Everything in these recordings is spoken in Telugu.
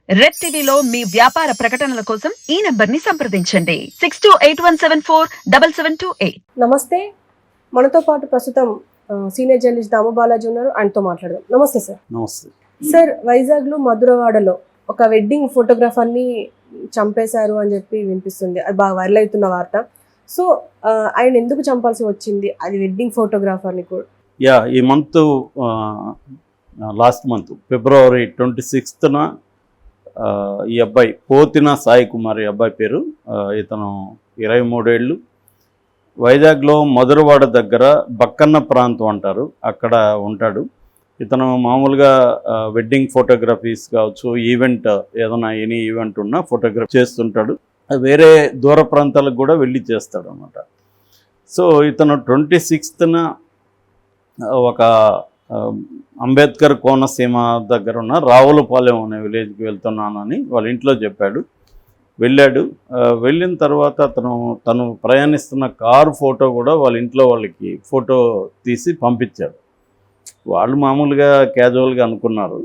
రెడ్ టీవీలో మీ వ్యాపార ప్రకటనల కోసం ఈ నంబర్ని సంప్రదించండి 6281747728. నమస్తే. మనతో పాటు ప్రస్తుతం సీనియర్ జర్నలిస్ట్ దాము బాలాజీ ఉన్నారు. ఆయనతో మాట్లాడదాం. నమస్తే సార్. నమస్తే సార్, వైజాగ్లో మధురవాడలో ఒక వెడ్డింగ్ ఫోటోగ్రాఫర్ని చంపేశారు అని చెప్పి వినిపిస్తుంది. అది బాగా వైరల్ అవుతున్న వార్త. సో ఆయన ఎందుకు చంపాల్సి వచ్చింది? అది వెడ్డింగ్ ఫోటోగ్రాఫర్ని కూడా. ఈ మంత్ లాస్ట్ మంత్ February 26న ఈ అబ్బాయి పోతిన సాయి కుమార్, ఈ అబ్బాయి పేరు, ఇతను 23 ఏళ్ళు, వైజాగ్లో మధురవాడ దగ్గర బక్కన్న ప్రాంతం అంటారు, అక్కడ ఉంటాడు. ఇతను మామూలుగా వెడ్డింగ్ ఫోటోగ్రఫీస్ కావచ్చు, ఈవెంట్ ఏదైనా ఎనీ ఈవెంట్ ఉన్నా ఫోటోగ్రఫీ చేస్తుంటాడు. వేరే దూర ప్రాంతాలకు కూడా వెళ్ళి చేస్తాడు అన్నమాట. సో ఇతను 26న ఒక అంబేద్కర్ కోనసీమ దగ్గర ఉన్న రావులపాలెం అనే విలేజ్కి వెళ్తున్నానని వాళ్ళ ఇంట్లో చెప్పాడు. వెళ్ళిన తర్వాత తను ప్రయాణిస్తున్న కారు ఫోటో కూడా వాళ్ళ ఇంట్లో వాళ్ళకి ఫోటో తీసి పంపించాడు. వాళ్ళు మామూలుగా క్యాజువల్గా అనుకున్నారు.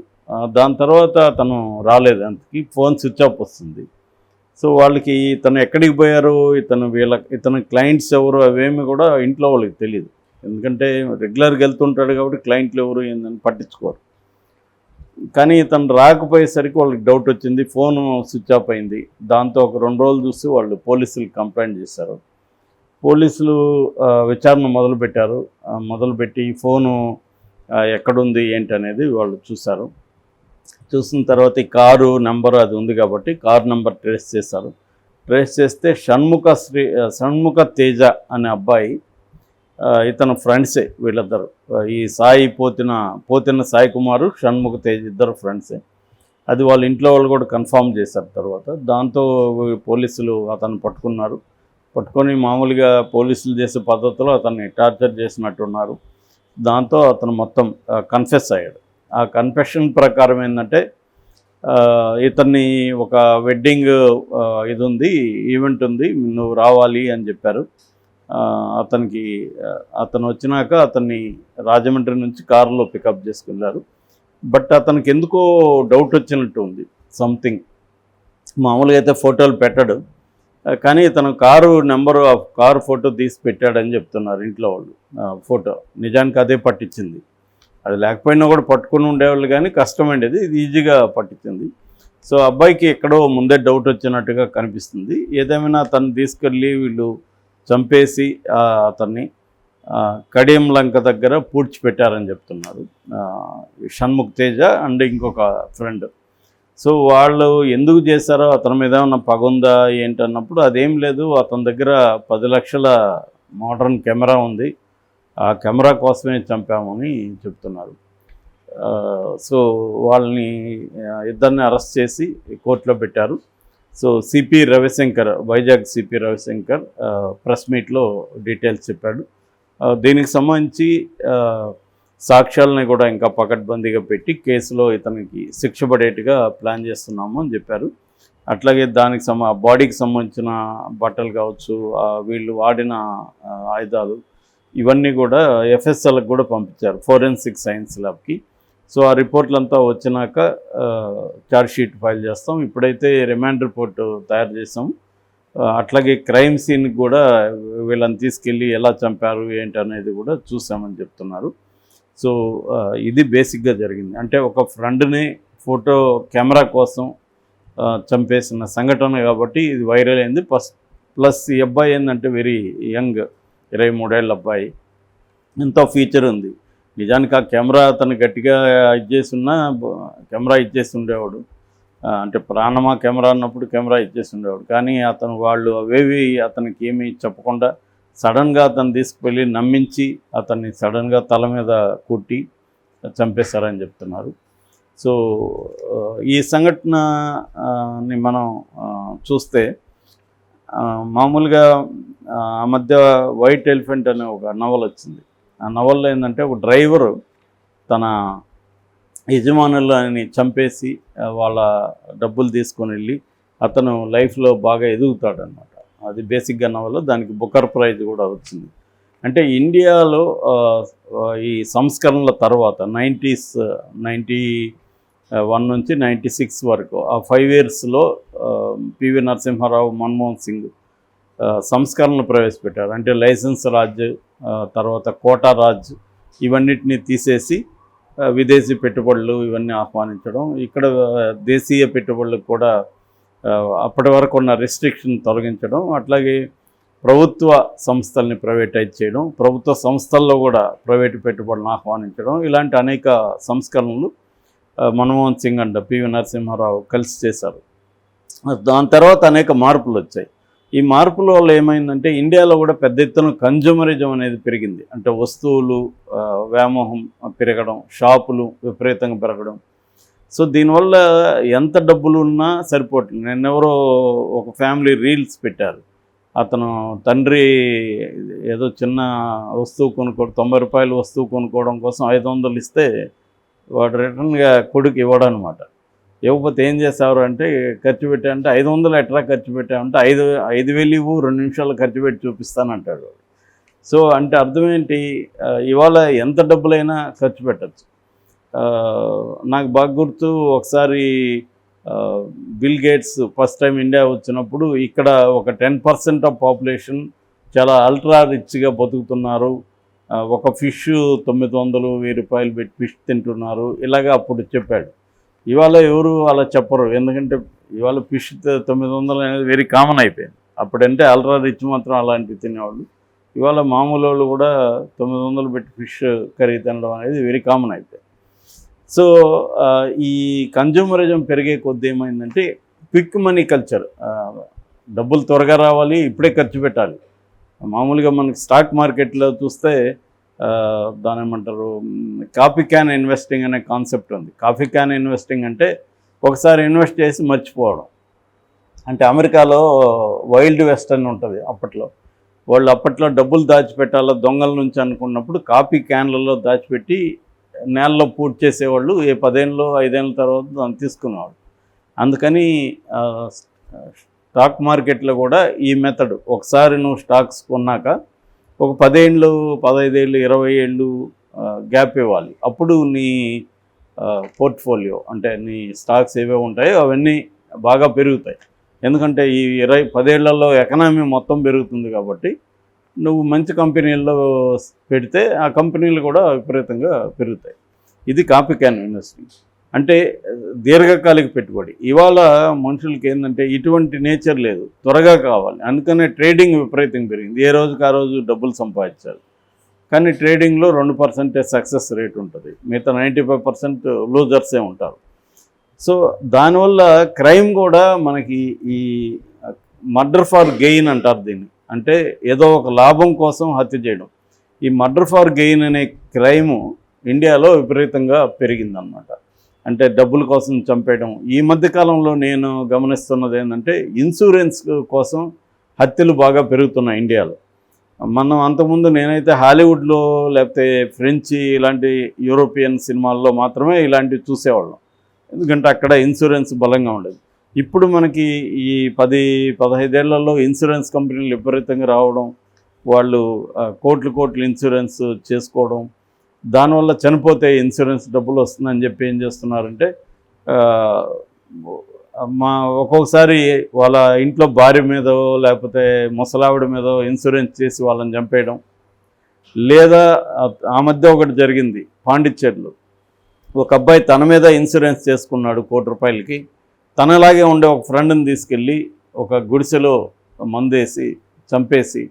దాని తర్వాత తను రాలేదు, అందుకే ఫోన్ స్విచ్ ఆఫ్ వస్తుంది. సో వాళ్ళకి ఇతను ఎక్కడికి పోయారు, ఇతను క్లయింట్స్ ఎవరు అవేమి కూడా ఇంట్లో వాళ్ళకి తెలియదు. ఎందుకంటే రెగ్యులర్గా వెళ్తుంటాడు కాబట్టి క్లయింట్లు ఎవరు ఏందని పట్టించుకోరు. కానీ ఇతను రాకపోయేసరికి వాళ్ళకి డౌట్ వచ్చింది, ఫోను స్విచ్ ఆఫ్ అయింది. దాంతో ఒక 2 రోజులు చూసి వాళ్ళు పోలీసులకు కంప్లైంట్ చేశారు. పోలీసులు విచారణ మొదలుపెట్టి ఫోను ఎక్కడుంది ఏంటి అనేది వాళ్ళు చూశారు. చూసిన తర్వాత ఈ కారు నెంబర్ అది ఉంది కాబట్టి కారు నెంబర్ ట్రేస్ చేస్తే షణ్ముఖ తేజ అనే అబ్బాయి, ఇతను ఫ్రెండ్సే వీళ్ళిద్దరు. ఈ పోతిన సాయి కుమారు, షణ్ముఖ తేజ్ ఇద్దరు ఫ్రెండ్సే. అది వాళ్ళ ఇంట్లో వాళ్ళు కూడా కన్ఫర్మ్ చేశారు తర్వాత. దాంతో పోలీసులు అతను పట్టుకొని మామూలుగా పోలీసులు చేసే పద్ధతిలో అతన్ని టార్చర్ చేసినట్టున్నారు. దాంతో అతను మొత్తం కన్ఫెస్ అయ్యాడు. ఆ కన్ఫెషన్ ప్రకారం ఏంటంటే, ఇతన్ని ఒక వెడ్డింగ్ ఈవెంట్ ఉంది, నువ్వు రావాలి అని చెప్పారు. అతను వచ్చినాక అతన్ని రాజమండ్రి నుంచి కారులో పికప్ చేసుకెళ్ళారు. బట్ అతనికి ఎందుకో డౌట్ వచ్చినట్టు ఉంది, సంథింగ్. మామూలుగా అయితే ఫోటోలు పెట్టాడు, కానీ ఇతను కారు ఫోటో తీసి పెట్టాడని చెప్తున్నారు ఇంట్లో వాళ్ళు. ఫోటో నిజానికి అదే పట్టించింది. అది లేకపోయినా కూడా పట్టుకుని ఉండేవాళ్ళు, కానీ కష్టమైండేది, ఇది ఈజీగా పట్టించింది. సో అబ్బాయికి ఎక్కడో ముందే డౌట్ వచ్చినట్టుగా కనిపిస్తుంది. ఏదేమైనా అతన్ని తీసుకెళ్ళి వీళ్ళు చంపేసి అతన్ని కడియం లంక దగ్గర పూడ్చిపెట్టారని చెప్తున్నారు షణ్ముఖ తేజ అండ్ ఇంకొక ఫ్రెండ్. సో వాళ్ళు ఎందుకు చేశారో, అతని మీద ఏమన్నా పగుందా ఏంటన్నప్పుడు అదేం లేదు, అతని దగ్గర 10 లక్షల మోడర్న్ కెమెరా ఉంది, ఆ కెమెరా కోసమే చంపామని చెప్తున్నారు. సో వాళ్ళని ఇద్దరిని అరెస్ట్ చేసి కోర్టులో పెట్టారు. So Vizag CP Ravishankar press మీట్లో డీటెయిల్స్ చెప్పాడు. దీనికి సంబంధించి సాక్ష్యాలని కూడా ఇంకా పకడ్బందీగా పెట్టి కేసులో ఇతనికి శిక్ష పడేట్టుగా ప్లాన్ చేస్తున్నాము అని చెప్పారు. అట్లాగే దానికి బాడీకి సంబంధించిన బట్టలు కావచ్చు, వీళ్ళు వాడిన ఆయుధాలు, ఇవన్నీ కూడా FSLకి కూడా పంపించారు, ఫోరెన్సిక్ సైన్స్ ల్యాబ్కి. సో ఆ రిపోర్ట్లంతా వచ్చినాక ఛార్జ్షీట్ ఫైల్ చేస్తాం. ఇప్పుడైతే రిమాండ్ రిపోర్టు తయారు చేసాం. అట్లాగే క్రైమ్ సీన్కి కూడా వీళ్ళని తీసుకెళ్ళి ఎలా చంపారు ఏంటి అనేది కూడా చూసామని చెప్తున్నారు. సో ఇది బేసిక్గా జరిగింది. అంటే ఒక ఫ్రెండ్ని ఫోటో కెమెరా కోసం చంపేసిన సంఘటన కాబట్టి ఇది వైరల్ అయింది. ప్లస్ ఈ అబ్బాయి ఏంటంటే వెరీ యంగ్, 23 ఏళ్ళ అబ్బాయి, ఎంతో ఫ్యూచర్ ఉంది. నిజానికి ఆ కెమెరా అతను గట్టిగా కెమెరా ఇచ్చేసి ఉండేవాడు. అంటే ప్రాణమా కెమెరా అన్నప్పుడు కెమెరా ఇచ్చేసి ఉండేవాడు. కానీ వాళ్ళు అవేవి అతనికి ఏమీ చెప్పకుండా సడన్గా అతను తీసుకువెళ్ళి నమ్మించి అతన్ని సడన్గా తల మీద కొట్టి చంపేశారని చెప్తున్నారు. సో ఈ సంఘటనని మనం చూస్తే మామూలుగా ఆ మధ్య వైట్ ఎలిఫెంట్ అనే ఒక నవల వచ్చింది. ఆ నవల్లో ఏంటంటే, ఒక డ్రైవరు తన యజమానులని చంపేసి వాళ్ళ డబ్బులు తీసుకొని వెళ్ళి అతను లైఫ్లో బాగా ఎదుగుతాడనమాట. అది బేసిక్గా నవల. దానికి బుకర్ ప్రైజ్ కూడా వచ్చింది. అంటే ఇండియాలో ఈ సంస్కరణల తర్వాత 90s 1 నుంచి 96 వరకు ఆ 5 ఇయర్స్లో పివి నరసింహారావు, మన్మోహన్ సింగ్ సంస్కరణలు ప్రవేశపెట్టారు. అంటే లైసెన్స్ రాజ్, తర్వాత కోటా రాజ్ ఇవన్నిటిని తీసేసి విదేశీ పెట్టుబడులు ఇవన్నీ ఆహ్వానించడం, ఇక్కడ దేశీయ పెట్టుబడులకు కూడా అప్పటి వరకు ఉన్న రెస్ట్రిక్షన్ తొలగించడం, అట్లాగే ప్రభుత్వ సంస్థల్ని ప్రైవేటైజ్ చేయడం, ప్రభుత్వ సంస్థల్లో కూడా ప్రైవేటు పెట్టుబడులను ఆహ్వానించడం, ఇలాంటి అనేక సంస్కరణలు మన్మోహన్ సింగ్ అండ్ పివి నరసింహారావు కలిసి చేశారు. దాని తర్వాత అనేక మార్పులు వచ్చాయి. ఈ మార్పుల వల్ల ఏమైందంటే ఇండియాలో కూడా పెద్ద ఎత్తున కన్జ్యూమరిజం అనేది పెరిగింది. అంటే వస్తువులు వ్యామోహం పెరగడం, షాపులు విపరీతంగా పెరగడం. సో దీనివల్ల ఎంత డబ్బులు ఉన్నా సరిపోవట్లేదు. నిన్నెవరో ఒక ఫ్యామిలీ రీల్స్ పెట్టారు. అతను తండ్రి ఏదో చిన్న వస్తువు కొనుక్కోవడం, 90 రూపాయల వస్తువు కొనుక్కోవడం కోసం 500 ఇస్తే వాడు రిటర్న్గా కొడుకు ఇవ్వడం అనమాట. ఇవ్వకపోతే ఏం చేసేవారు అంటే ఖర్చు పెట్టామంటే 500 ఎట్లా ఖర్చు పెట్టామంటే 5,000 ఇవ్వు, 2 నిమిషాలు ఖర్చు పెట్టి చూపిస్తానంటాడు. సో అంటే అర్థం ఏంటి, ఇవాళ ఎంత డబ్బులైనా ఖర్చు పెట్టచ్చు. నాకు బాగా గుర్తు, ఒకసారి bill gates first time India వచ్చినప్పుడు ఇక్కడ ఒక 10% ఆఫ్ పాపులేషన్ చాలా అల్ట్రా రిచ్గా బతుకుతున్నారు, ఒక ఫిష్ 900-1000 రూపాయలు పెట్టి ఫిష్ తింటున్నారు, ఇలాగా అప్పుడు చెప్పాడు. ఇవాళ ఎవరు అలా చెప్పరు, ఎందుకంటే ఇవాళ ఫిష్ 900 అనేది వెరీ కామన్ అయిపోయింది. అప్పుడంటే అల్ట్రా రిచ్ మాత్రం అలాంటివి తినేవాళ్ళు. ఇవాళ మామూలు వాళ్ళు కూడా 900 పెట్టి ఫిష్ కర్రీ తినడం అనేది వెరీ కామన్ అయిపోయింది. సో ఈ కన్జ్యూమరిజం పెరిగే కొద్దీ ఏమైందంటే క్విక్ మనీ కల్చర్, డబ్బులు త్వరగా రావాలి, ఇప్పుడే ఖర్చు పెట్టాలి. మామూలుగా మనకి స్టాక్ మార్కెట్లో చూస్తే దాని ఏమంటారు, కాఫీ క్యాన్ ఇన్వెస్టింగ్ అనే కాన్సెప్ట్ ఉంది. కాఫీ క్యాన్ ఇన్వెస్టింగ్ అంటే ఒకసారి ఇన్వెస్ట్ చేసి మర్చిపోవడం. అంటే అమెరికాలో వైల్డ్ వెస్ట్ అని ఉంటుంది. అప్పట్లో వాళ్ళు అప్పట్లో డబ్బులు దాచిపెట్టాలో దొంగల నుంచి అనుకున్నప్పుడు కాఫీ క్యాన్లలో దాచిపెట్టి నేలలో పూర్తి చేసేవాళ్ళు. 10 ఏళ్ళు 5 ఏళ్ళ తర్వాత దాన్ని తీసుకునేవాళ్ళు. అందుకని స్టాక్ మార్కెట్లో కూడా ఈ మెథడ్, ఒకసారి నువ్వు స్టాక్స్ కొన్నాక ఒక 10 ఏళ్ళు 15 ఏళ్ళు 20 ఏళ్ళు గ్యాప్ ఇవ్వాలి. అప్పుడు నీ పోర్ట్ఫోలియో అంటే నీ స్టాక్స్ ఏవే ఉంటాయో అవన్నీ బాగా పెరుగుతాయి. ఎందుకంటే ఈ 10 ఏళ్లలో ఎకనామీ మొత్తం పెరుగుతుంది కాబట్టి నువ్వు మంచి కంపెనీల్లో పెడితే ఆ కంపెనీలు కూడా విపరీతంగా పెరుగుతాయి. ఇది కాపీ క్యాన్ ఇన్వెస్టింగ్ అంటే దీర్ఘకాలిక పెట్టుబడి. ఇవాళ మనుషులకి ఏంటంటే ఇటువంటి నేచర్ లేదు, త్వరగా కావాలి. అందుకనే ట్రేడింగ్ విపరీతంగా పెరిగింది. ఏ రోజుకి ఆ రోజు డబ్బులు సంపాదించాలి. కానీ ట్రేడింగ్లో 2% సక్సెస్ రేట్ ఉంటుంది, మిగతా 95% లూజర్సే ఉంటారు. సో దానివల్ల క్రైమ్ కూడా మనకి ఈ మర్డర్ ఫర్ గెయిన్ అంటారు దీన్ని. అంటే ఏదో ఒక లాభం కోసం హత్య చేయడం. ఈ మర్డర్ ఫర్ గెయిన్ అనే క్రైము ఇండియాలో విపరీతంగా పెరిగిందన్నమాట. అంటే డబ్బుల కోసం చంపేయడం. ఈ మధ్యకాలంలో నేను గమనిస్తున్నది ఏంటంటే ఇన్సూరెన్స్ కోసం హత్యలు బాగా పెరుగుతున్నాయి ఇండియాలో. మనం అంతకుముందు నేనైతే హాలీవుడ్లో లేకపోతే ఫ్రెంచ్ ఇలాంటి యూరోపియన్ సినిమాల్లో మాత్రమే ఇలాంటివి చూసేవాళ్ళం, ఎందుకంటే అక్కడ ఇన్సూరెన్స్ బలంగా ఉండేది. ఇప్పుడు మనకి ఈ 10-15 ఏళ్లలో ఇన్సూరెన్స్ కంపెనీలు విపరీతంగా రావడం, వాళ్ళు కోట్లు ఇన్సూరెన్స్ చేసుకోవడం, దానివల్ల చనిపోతే ఇన్సూరెన్స్ డబ్బులు వస్తుందని చెప్పి ఏం చేస్తున్నారంటే ఒక్కొక్కసారి వాళ్ళ ఇంట్లో భార్య మీదో లేకపోతే ముసలావిడ మీదో ఇన్సూరెన్స్ చేసి వాళ్ళని చంపేయడం. లేదా ఆ మధ్య ఒకటి జరిగింది పాండిచ్చేరిలో, ఒక అబ్బాయి తన మీద ఇన్సూరెన్స్ చేసుకున్నాడు 1 కోటి రూపాయలకి. తనలాగే ఉండే ఒక ఫ్రెండ్ని తీసుకెళ్ళి ఒక గుడిసెలో మందేసి చంపేసి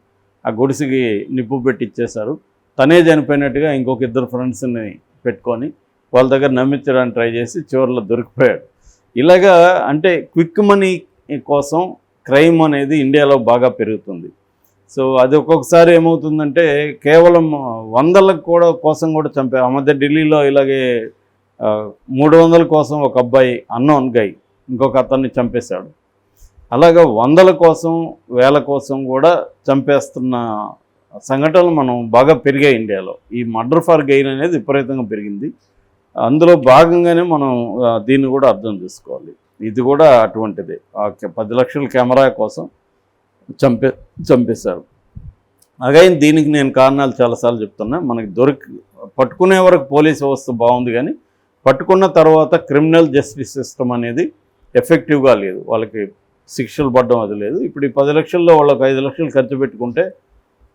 ఆ గుడిసెకి నిప్పు పెట్టి ఇచ్చేశారు. తనే చనిపోయినట్టుగా ఇంకొక 2 ఫ్రెండ్స్ని పెట్టుకొని వాళ్ళ దగ్గర నమ్మించడానికి ట్రై చేసి చివరిలో దొరికిపోయాడు. ఇలాగా అంటే క్విక్ మనీ కోసం క్రైమ్ అనేది ఇండియాలో బాగా పెరుగుతుంది. సో అది ఒక్కొక్కసారి ఏమవుతుందంటే కేవలం 100ల కోసం కూడా చంపే. ఆ మధ్య ఢిల్లీలో ఇలాగే 300 కోసం ఒక అబ్బాయి అన్నోన్ గై ఇంకొక అతన్ని చంపేశాడు. అలాగా 100ల కోసం 1000 కోసం కూడా చంపేస్తున్న సంఘటనలు మనం బాగా పెరిగాయి ఇండియాలో. ఈ మర్డర్ ఫర్ గెయిన్ అనేది విపరీతంగా పెరిగింది. అందులో భాగంగానే మనం దీన్ని కూడా అర్థం చేసుకోవాలి. ఇది కూడా అటువంటిదే. 10 లక్షల కెమెరా కోసం చంపేశారు. అగైన్ దీనికి నేను కారణాలు చాలాసార్లు చెప్తున్నా. మనకి పట్టుకునే వరకు పోలీస్ వ్యవస్థ బాగుంది, కానీ పట్టుకున్న తర్వాత క్రిమినల్ జస్టిస్ సిస్టమ్ అనేది ఎఫెక్టివ్గా లేదు, వాళ్ళకి శిక్షలు పడడం అది లేదు. ఇప్పుడు ఈ 10 లక్షల్లో వాళ్ళకి 5 లక్షలు ఖర్చు పెట్టుకుంటే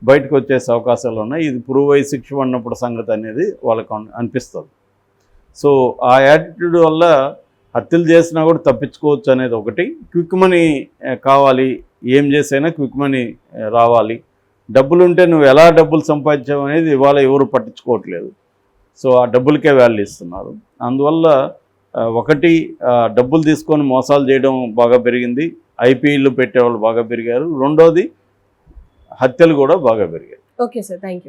బయటకు వచ్చేసే అవకాశాలు ఉన్నాయి. ఇది ప్రూవ్ అయ్యి శిక్ష పడినప్పుడు సంగతి అనేది వాళ్ళకు అనిపిస్తుంది. సో ఆ యాటిట్యూడ్ వల్ల హత్యలు చేసినా కూడా తప్పించుకోవచ్చు అనేది ఒకటి. క్విక్ మనీ కావాలి, ఏం చేసైనా క్విక్ మనీ రావాలి, డబ్బులుంటే నువ్వు ఎలా డబ్బులు సంపాదించావు అనేది ఇవాళ ఎవరు పట్టించుకోవట్లేదు. సో ఆ డబ్బులకే వాల్యూ ఇస్తున్నారు. అందువల్ల ఒకటి డబ్బులు తీసుకొని మోసాలు చేయడం బాగా పెరిగింది, ఐపీఈలు పెట్టేవాళ్ళు బాగా పెరిగారు. రెండోది హత్యలు కూడా బాగా పెరిగాయి. Okay sir, thank you.